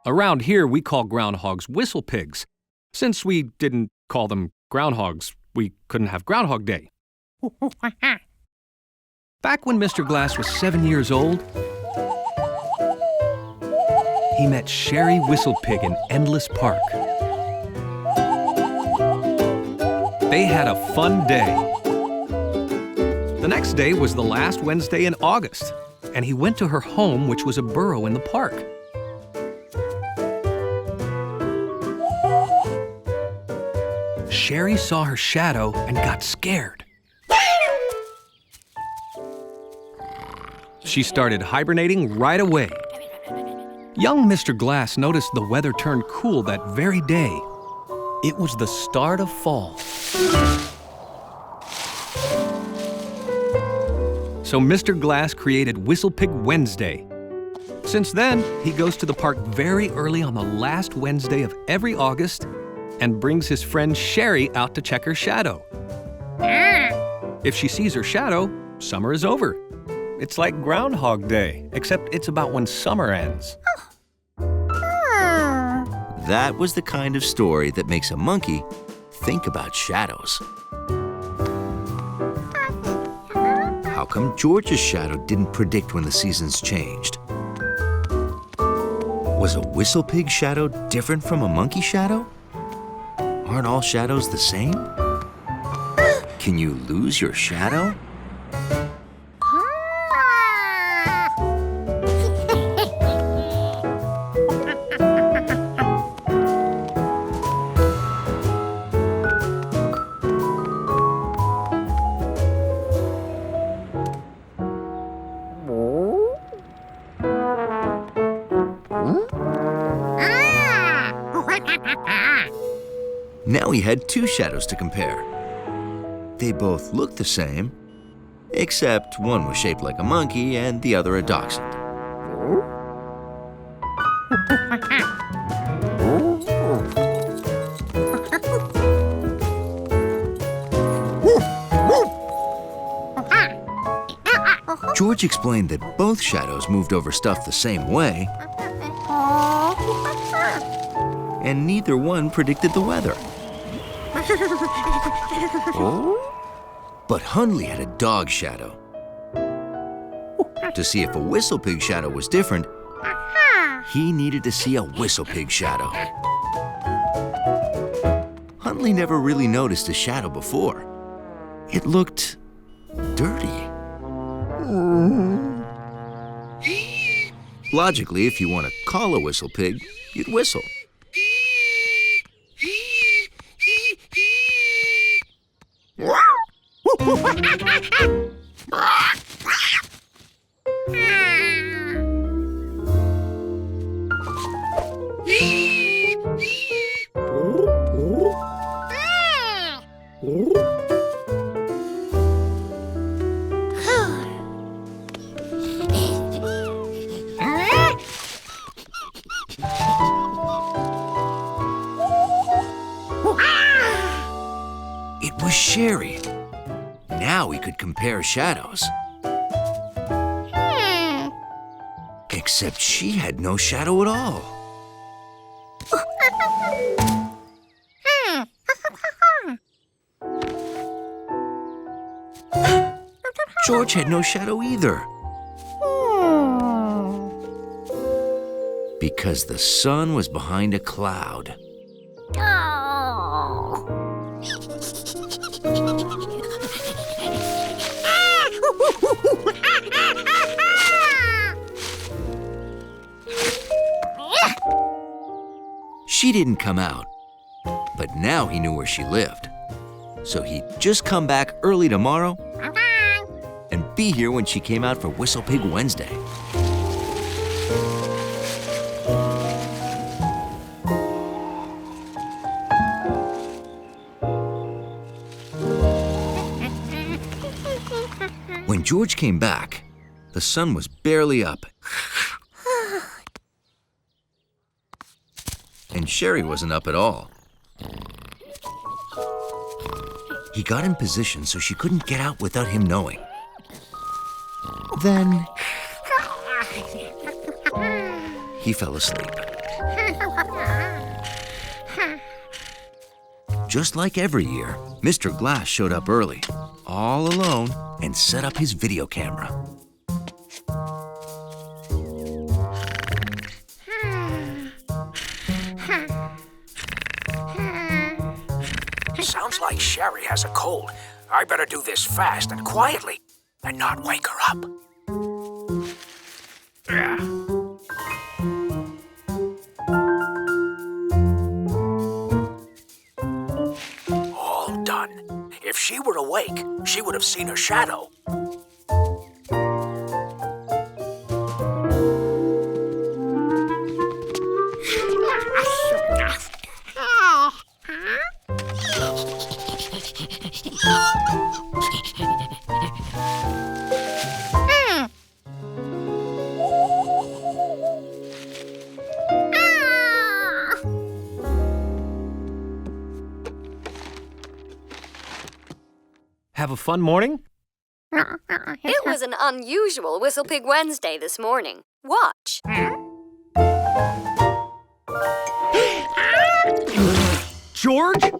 Around here, we call groundhogs whistle pigs. Since we didn't call them groundhogs, we couldn't have Groundhog Day. Back when Mr. Glass was 7 years old, he met Sherry Whistlepig in Endless Park. They had a fun day. The next day was the last Wednesday in August, and he went to her home, which was a burrow in the park. Sherry saw her shadow and got scared. She started hibernating right away. Young Mr. Glass noticed the weather turned cool that very day. It was the start of fall. So Mr. Glass created Whistlepig Wednesday. Since then, he goes to the park very early on the last Wednesday of every August and brings his friend Sherry out to check her shadow. If she sees her shadow, summer is over. It's like Groundhog Day, except it's about when summer ends. That was the kind of story that makes a monkey think about shadows. How come George's shadow didn't predict when the seasons changed? Was a Whistlepig shadow different from a monkey shadow? Aren't all shadows the same? Can you lose your shadow? Now he had two shadows to compare. They both looked the same, except one was shaped like a monkey and the other a dachshund. George explained that both shadows moved over stuff the same way, and neither one predicted the weather. But Hundley had a dog shadow. To see if a Whistlepig shadow was different, he needed to see a Whistlepig shadow. Hundley never really noticed a shadow before. It looked dirty. Logically, if you want to call a Whistlepig, you'd whistle. It was Sherry. Now he could compare shadows. Except she had no shadow at all. George had no shadow either. Because the sun was behind a cloud. She didn't come out, but now he knew where she lived. So he'd just come back early tomorrow and be here when she came out for Whistlepig Wednesday. When George came back, the sun was barely up. And Sherry wasn't up at all. He got in position so she couldn't get out without him knowing. Then he fell asleep. Just like every year, Mr. Glass showed up early, all alone, and set up his video camera. Sounds like Sherry has a cold. I better do this fast and quietly and not wake her up. All done. If she were awake, she would have seen her shadow. Have a fun morning? It was an unusual Whistle Pig Wednesday this morning. Watch. George?